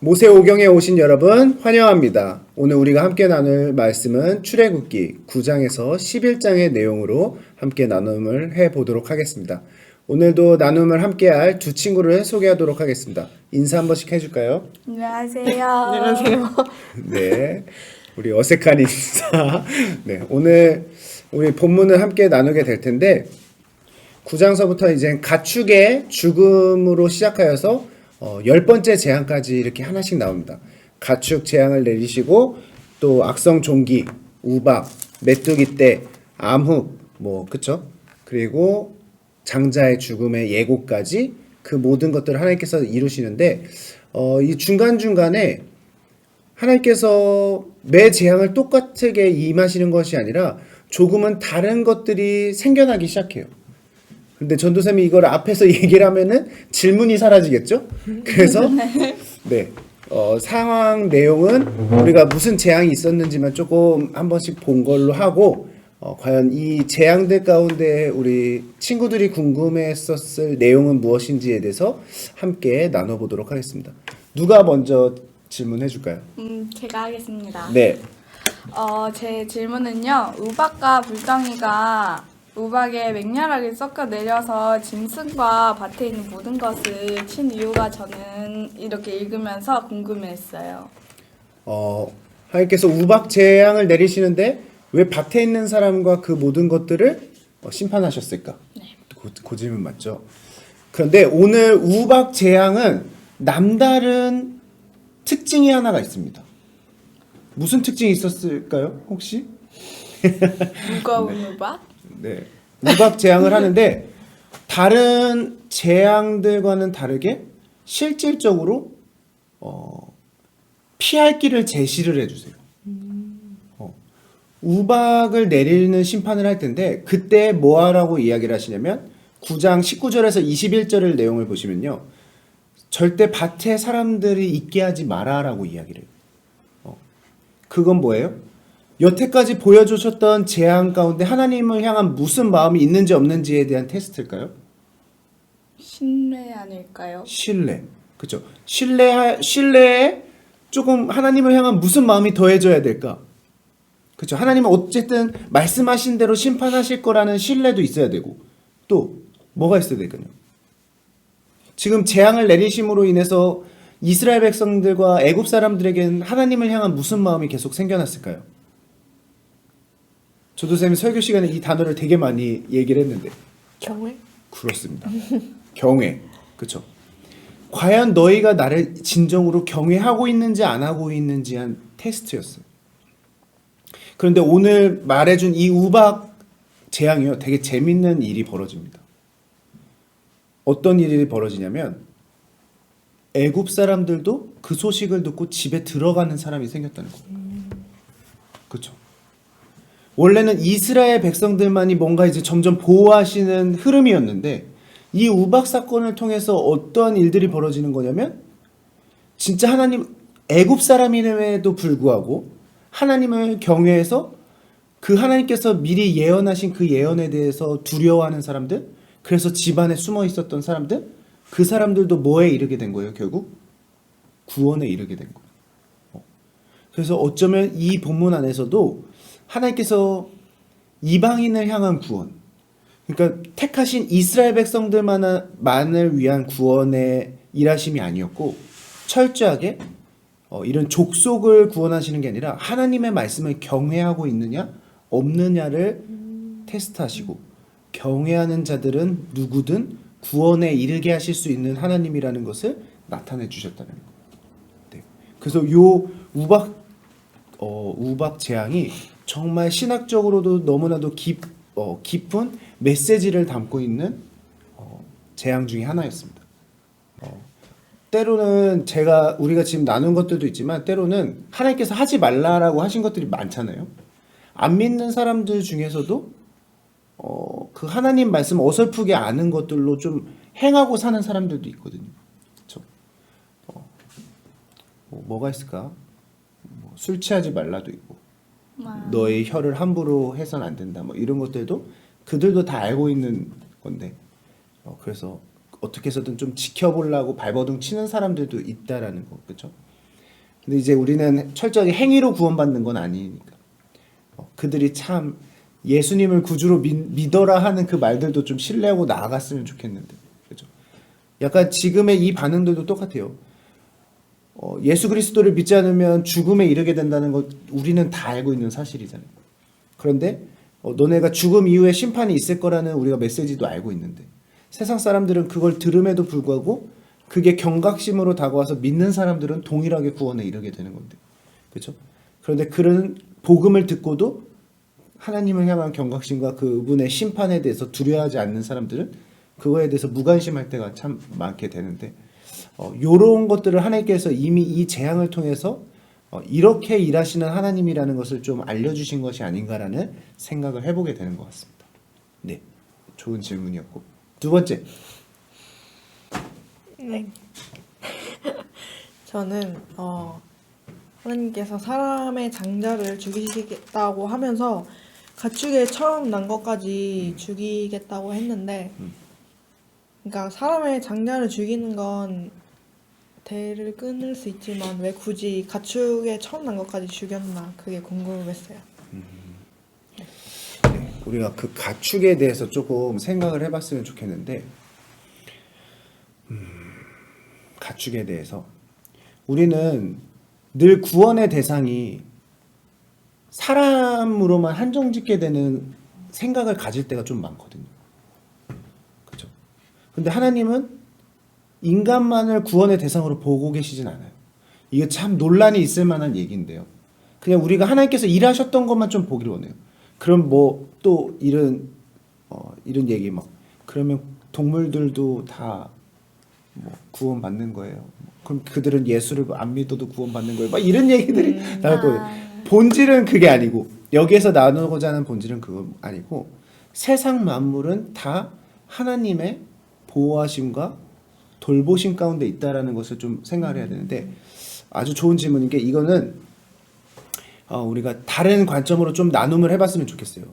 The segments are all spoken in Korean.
모세오경에 오신 여러분 환영합니다. 오늘 우리가 함께 나눌 말씀은 출애굽기 9장에서 11장의 내용으로 함께 나눔을 해보도록 하겠습니다. 오늘도 나눔을 함께할 두 친구를 소개하도록 하겠습니다. 인사 한 번씩 해줄까요? 안녕하세요. 안녕하세요. 네, 우리 어색한 인사. 네, 오늘 우리 본문을 함께 나누게 될 텐데 9장서부터 이제 가축의 죽음으로 시작하여서 10번째 재앙까지 이렇게 하나씩 나옵니다. 가축 재앙을 내리시고 또 악성 종기, 우박, 메뚜기 떼, 암흑 그쵸? 그리고 장자의 죽음의 예고까지 그 모든 것들을 하나님께서 이루시는데 이 중간중간에 하나님께서 매 재앙을 똑같게 임하시는 것이 아니라 조금은 다른 것들이 생겨나기 시작해요. 근데 전도사님이 이걸 앞에서 얘기를 하면은 질문이 사라지겠죠? 그래서 네, 상황 내용은 우리가 무슨 재앙이 있었는지만 조금 한 번씩 본 걸로 하고 과연 이 재앙들 가운데 우리 친구들이 궁금했었을 내용은 무엇인지에 대해서 함께 나눠보도록 하겠습니다. 누가 먼저 질문해 줄까요? 제가 하겠습니다. 네. 제 질문은요. 우박과 불덩이가 우박에 맹렬하게 섞여 내려서 짐승과 밭에 있는 모든 것을 친 이유가 저는 이렇게 읽으면서 궁금했어요. 하나님께서 우박 재앙을 내리시는데 왜 밭에 있는 사람과 그 모든 것들을 심판하셨을까? 네. 그 질문 맞죠? 그런데 오늘 우박 재앙은 남다른 특징이 하나가 있습니다. 무슨 특징이 있었을까요? 혹시? 무거운 우박? 네. 우박 재앙을 하는데 다른 재앙들과는 다르게 실질적으로 피할 길을 제시를 해주세요. 우박을 내리는 심판을 할 텐데 그때 뭐 하라고 이야기를 하시냐면 9장 19절에서 21절의 내용을 보시면요. 절대 밭에 사람들이 있게 하지 마라라고 이야기를 해요. 그건 뭐예요? 여태까지 보여주셨던 재앙 가운데 하나님을 향한 무슨 마음이 있는지 없는지에 대한 테스트일까요? 신뢰 아닐까요? 신뢰. 그렇죠. 신뢰에 조금 하나님을 향한 무슨 마음이 더해져야 될까? 그렇죠. 하나님은 어쨌든 말씀하신 대로 심판하실 거라는 신뢰도 있어야 되고 또 뭐가 있어야 될까요? 지금 재앙을 내리심으로 인해서 이스라엘 백성들과 애굽 사람들에게는 하나님을 향한 무슨 마음이 계속 생겨났을까요? 조도쌤이 설교 시간에 이 단어를 되게 많이 얘기를 했는데 경외? 그렇습니다. 경외. 그렇죠. 과연 너희가 나를 진정으로 경외하고 있는지 안 하고 있는지 한 테스트였어요. 그런데 오늘 말해준 이 우박 재앙이요. 되게 재밌는 일이 벌어집니다. 어떤 일이 벌어지냐면 애굽 사람들도 그 소식을 듣고 집에 들어가는 사람이 생겼다는 거예요. 그렇죠. 원래는 이스라엘 백성들만이 뭔가 이제 점점 보호하시는 흐름이었는데 이 우박 사건을 통해서 어떤 일들이 벌어지는 거냐면 진짜 하나님 애굽 사람임에도 불구하고 하나님을 경외해서 그 하나님께서 미리 예언하신 그 예언에 대해서 두려워하는 사람들, 그래서 집안에 숨어 있었던 사람들, 그 사람들도 뭐에 이르게 된 거예요? 결국 구원에 이르게 된 거예요. 그래서 어쩌면 이 본문 안에서도 하나님께서 이방인을 향한 구원, 그러니까 택하신 이스라엘 백성들만을 위한 구원의 일하심이 아니었고 철저하게 이런 족속을 구원하시는 게 아니라 하나님의 말씀을 경외하고 있느냐 없느냐를 테스트하시고 경외하는 자들은 누구든 구원에 이르게 하실 수 있는 하나님이라는 것을 나타내 주셨다는 거예요. 네. 그래서 요 우박 재앙이 정말 신학적으로도 너무나도 깊은 메시지를 담고 있는 재앙 중에 하나였습니다. 때로는 우리가 지금 나눈 것들도 있지만 때로는 하나님께서 하지 말라라고 하신 것들이 많잖아요. 안 믿는 사람들 중에서도 그 하나님 말씀 어설프게 아는 것들로 좀 행하고 사는 사람들도 있거든요. 그렇죠? 뭐가 있을까? 술 취하지 말라도 있고 너의 혀를 함부로 해서는 안 된다. 이런 것들도 그들도 다 알고 있는 건데 그래서 어떻게 해서든 좀 지켜보려고 발버둥 치는 사람들도 있다라는 거, 그렇죠? 근데 이제 우리는 철저하게 행위로 구원받는 건 아니니까. 그들이 참 예수님을 구주로 믿어라 하는 그 말들도 좀 신뢰하고 나아갔으면 좋겠는데, 그죠? 약간 지금의 이 반응들도 똑같아요. 예수 그리스도를 믿지 않으면 죽음에 이르게 된다는 것 우리는 다 알고 있는 사실이잖아요. 그런데 너네가 죽음 이후에 심판이 있을 거라는 우리가 메시지도 알고 있는데 세상 사람들은 그걸 들음에도 불구하고 그게 경각심으로 다가와서 믿는 사람들은 동일하게 구원에 이르게 되는 건데, 그렇죠? 그런데 그런 복음을 듣고도 하나님을 향한 경각심과 그분의 심판에 대해서 두려워하지 않는 사람들은 그거에 대해서 무관심할 때가 참 많게 되는데, 요런 것들을 하나님께서 이미 이 재앙을 통해서 이렇게 일하시는 하나님이라는 것을 좀 알려주신 것이 아닌가라는 생각을 해보게 되는 것 같습니다. 네, 좋은 질문이었고, 두 번째. 네. 저는 하나님께서 사람의 장자를 죽이시겠다고 하면서 가축의 처음 난 것까지 죽이겠다고 했는데, 그러니까 사람의 장자를 죽이는 건 대를 끊을 수 있지만 왜 굳이 가축의 처음 난 것까지 죽였나, 그게 궁금했어요. 네, 우리가 그 가축에 대해서 조금 생각을 해봤으면 좋겠는데, 가축에 대해서 우리는 늘 구원의 대상이 사람으로만 한정짓게 되는 생각을 가질 때가 좀 많거든요. 그렇죠? 근데 하나님은 인간만을 구원의 대상으로 보고 계시진 않아요. 이게 참 논란이 있을 만한 얘기인데요. 그냥 우리가 하나님께서 일하셨던 것만 좀 보기를 원해요. 그럼 뭐 또 이런 얘기 막 그러면 동물들도 다 뭐 구원 받는 거예요. 그럼 그들은 예수를 안 믿어도 구원 받는 거예요. 막 이런 얘기들이 나올 거예요. 본질은 그게 아니고, 여기에서 나누고자 하는 본질은 그거 아니고, 세상 만물은 다 하나님의 보호하심과 돌보심 가운데 있다라는 것을 좀 생각을 해야 되는데, 아주 좋은 질문인 게, 이거는 우리가 다른 관점으로 좀 나눔을 해봤으면 좋겠어요.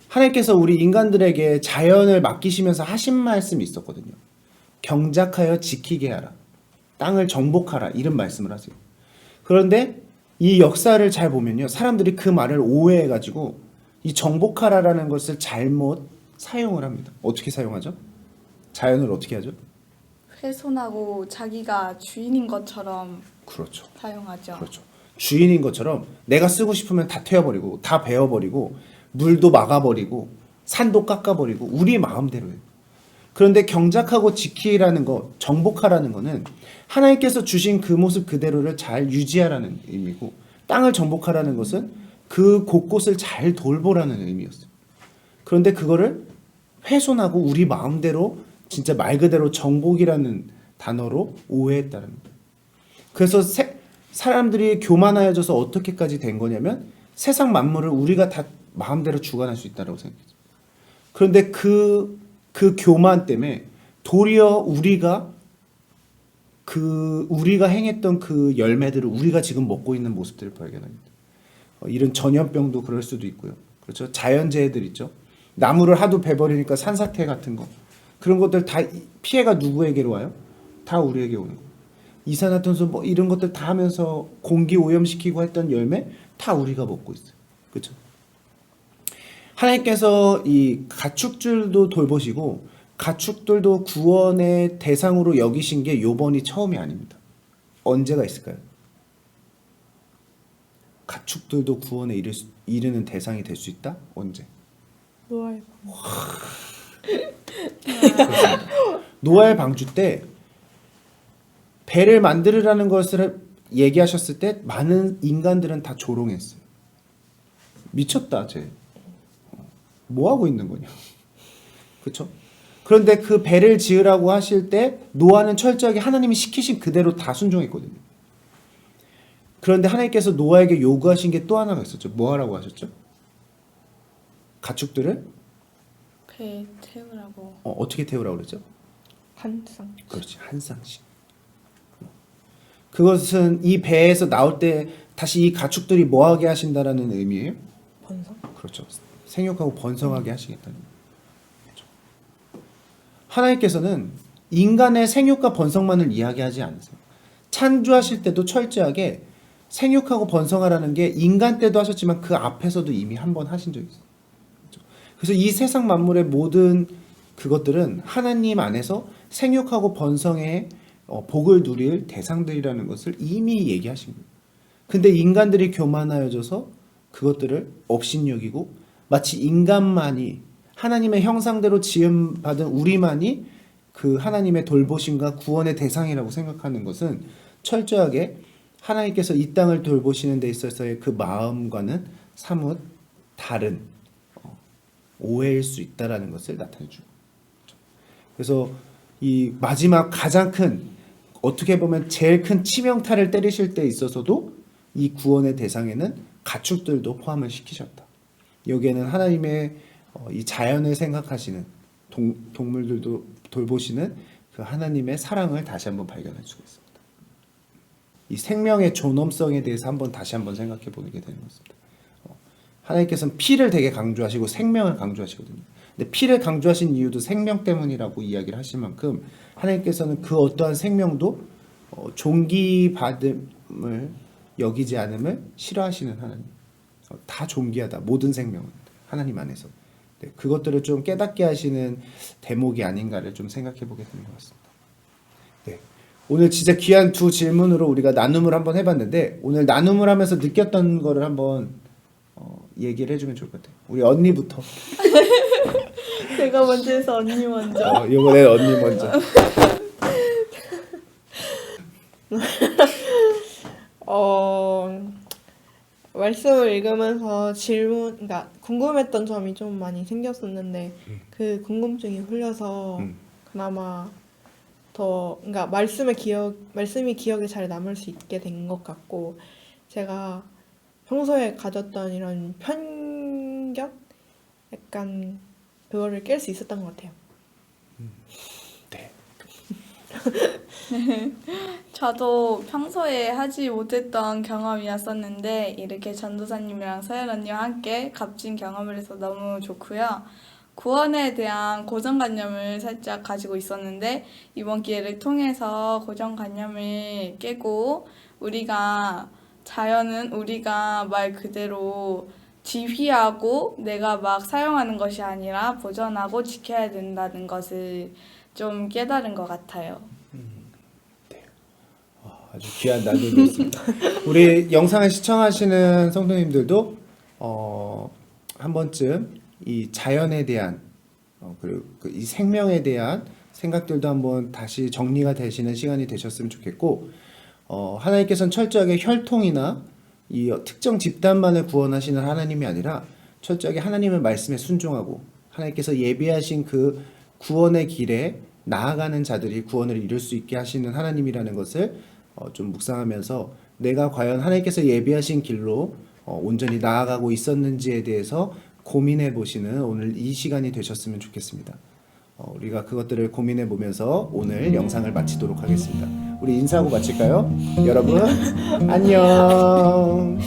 하나님께서 우리 인간들에게 자연을 맡기시면서 하신 말씀이 있었거든요. 경작하여 지키게 하라, 땅을 정복하라, 이런 말씀을 하세요. 그런데 이 역사를 잘 보면요, 사람들이 그 말을 오해해가지고 이 정복하라라는 것을 잘못 사용을 합니다. 어떻게 사용하죠? 자연을 어떻게 하죠? 훼손하고 자기가 주인인 것처럼 그렇죠. 사용하죠. 그렇죠. 주인인 것처럼 내가 쓰고 싶으면 다 태워버리고 다 베어버리고 물도 막아버리고 산도 깎아버리고 우리 마음대로예요. 그런데 경작하고 지키라는 거, 정복하라는 거는 하나님께서 주신 그 모습 그대로를 잘 유지하라는 의미고, 땅을 정복하라는 것은 그 곳곳을 잘 돌보라는 의미였어요. 그런데 그거를 훼손하고 우리 마음대로 진짜 말 그대로 정복이라는 단어로 오해했다는 거예요. 그래서 사람들이 교만하여져서 어떻게까지 된 거냐면 세상 만물을 우리가 다 마음대로 주관할 수 있다고 생각했어요. 그런데 그 교만 때문에 도리어 우리가 행했던 그 열매들을 우리가 지금 먹고 있는 모습들을 발견합니다. 이런 전염병도 그럴 수도 있고요. 그렇죠? 자연재해들 있죠. 나무를 하도 베버리니까 산사태 같은 거, 그런 것들 다 피해가 누구에게로 와요? 다 우리에게 오는 거예요. 이산화탄소 뭐 이런 것들 다 하면서 공기 오염시키고 했던 열매 다 우리가 먹고 있어요. 그렇죠? 하나님께서 이 가축들도 돌보시고 가축들도 구원의 대상으로 여기신 게 요번이 처음이 아닙니다. 언제가 있을까요? 가축들도 구원에 이르는 대상이 될 수 있다? 언제? 노아의 노아의 방주 때 배를 만들으라는 것을 얘기하셨을 때 많은 인간들은 다 조롱했어요. 미쳤다, 쟤. 뭐 하고 있는 거냐? 그렇죠? 그런데 그 배를 지으라고 하실 때 노아는 철저하게 하나님이 시키신 그대로 다 순종했거든요. 그런데 하나님께서 노아에게 요구하신 게 또 하나가 있었죠. 뭐 하라고 하셨죠? 가축들을 배 태우라고. 어떻게 태우라고 그랬죠? 한 쌍. 그렇지, 한 쌍씩. 그것은 이 배에서 나올 때 다시 이 가축들이 뭐하게 하신다라는 의미예요? 번성. 그렇죠. 생육하고 번성하게 하시겠다는 거죠. 그렇죠. 하나님께서는 인간의 생육과 번성만을 이야기하지 않으세요. 창조하실 때도 철저하게 생육하고 번성하라는 게 인간 때도 하셨지만 그 앞에서도 이미 한 번 하신 적이 있어요. 그렇죠? 그래서 이 세상 만물의 모든 그것들은 하나님 안에서 생육하고 번성의 복을 누릴 대상들이라는 것을 이미 얘기하신 거예요. 근데 인간들이 교만하여져서 그것들을 업신여기고 마치 인간만이 하나님의 형상대로 지음받은 우리만이 그 하나님의 돌보심과 구원의 대상이라고 생각하는 것은 철저하게 하나님께서 이 땅을 돌보시는 데 있어서의 그 마음과는 사뭇 다른 오해일 수 있다라는 것을 나타내 주고. 그래서 이 마지막 가장 큰 어떻게 보면 제일 큰 치명타를 때리실 때 있어서도 이 구원의 대상에는 가축들도 포함을 시키셨다. 여기에는 하나님의 이 자연을 생각하시는 동물들도 돌보시는 그 하나님의 사랑을 다시 한번 발견할 수가 있습니다. 이 생명의 존엄성에 대해서 다시 한번 생각해 보게 되는 것입니다. 하나님께서는 피를 되게 강조하시고 생명을 강조하시거든요. 근데 피를 강조하신 이유도 생명 때문이라고 이야기를 하실 만큼 하나님께서는 그 어떠한 생명도 존귀받음을 여기지 않음을 싫어하시는 하나님. 다 존귀하다. 모든 생명은 하나님 안에서. 네, 그것들을 좀 깨닫게 하시는 대목이 아닌가를 좀 생각해 보게 되는 것 같습니다. 네, 오늘 진짜 귀한 두 질문으로 우리가 나눔을 한번 해봤는데 오늘 나눔을 하면서 느꼈던 거를 한번 얘기를 해주면 좋을 것 같아요. 우리 언니부터. 제가 먼저 해서 언니 먼저. 이번에 언니 먼저. 말씀을 읽으면서 그러니까 궁금했던 점이 좀 많이 생겼었는데 그 궁금증이 풀려서 그나마 그러니까 말씀이 기억에 잘 남을 수 있게 된 것 같고 제가 평소에 가졌던 이런 편견? 약간 그거를 깰 수 있었던 것 같아요. 네. 저도 평소에 하지 못했던 경험이었었는데 이렇게 전도사님이랑 서연 언니와 함께 값진 경험을 해서 너무 좋고요. 구원에 대한 고정관념을 살짝 가지고 있었는데 이번 기회를 통해서 고정관념을 깨고 자연은 우리가 말 그대로 지휘하고 내가 막 사용하는 것이 아니라 보존하고 지켜야 된다는 것을 좀 깨달은 것 같아요. 아주 귀한 나눔이었습니다. 우리 영상을 시청하시는 성도님들도 한 번쯤 이 자연에 대한 그리고 이 생명에 대한 생각들도 한번 다시 정리가 되시는 시간이 되셨으면 좋겠고 하나님께서는 철저하게 혈통이나 이 특정 집단만을 구원하시는 하나님이 아니라 철저하게 하나님의 말씀에 순종하고 하나님께서 예비하신 그 구원의 길에 나아가는 자들이 구원을 이룰 수 있게 하시는 하나님이라는 것을 좀 묵상하면서 내가 과연 하나님께서 예비하신 길로 온전히 나아가고 있었는지에 대해서 고민해 보시는 오늘 이 시간이 되셨으면 좋겠습니다. 우리가 그것들을 고민해 보면서 오늘 영상을 마치도록 하겠습니다. 우리 인사하고 마칠까요? 여러분 안녕.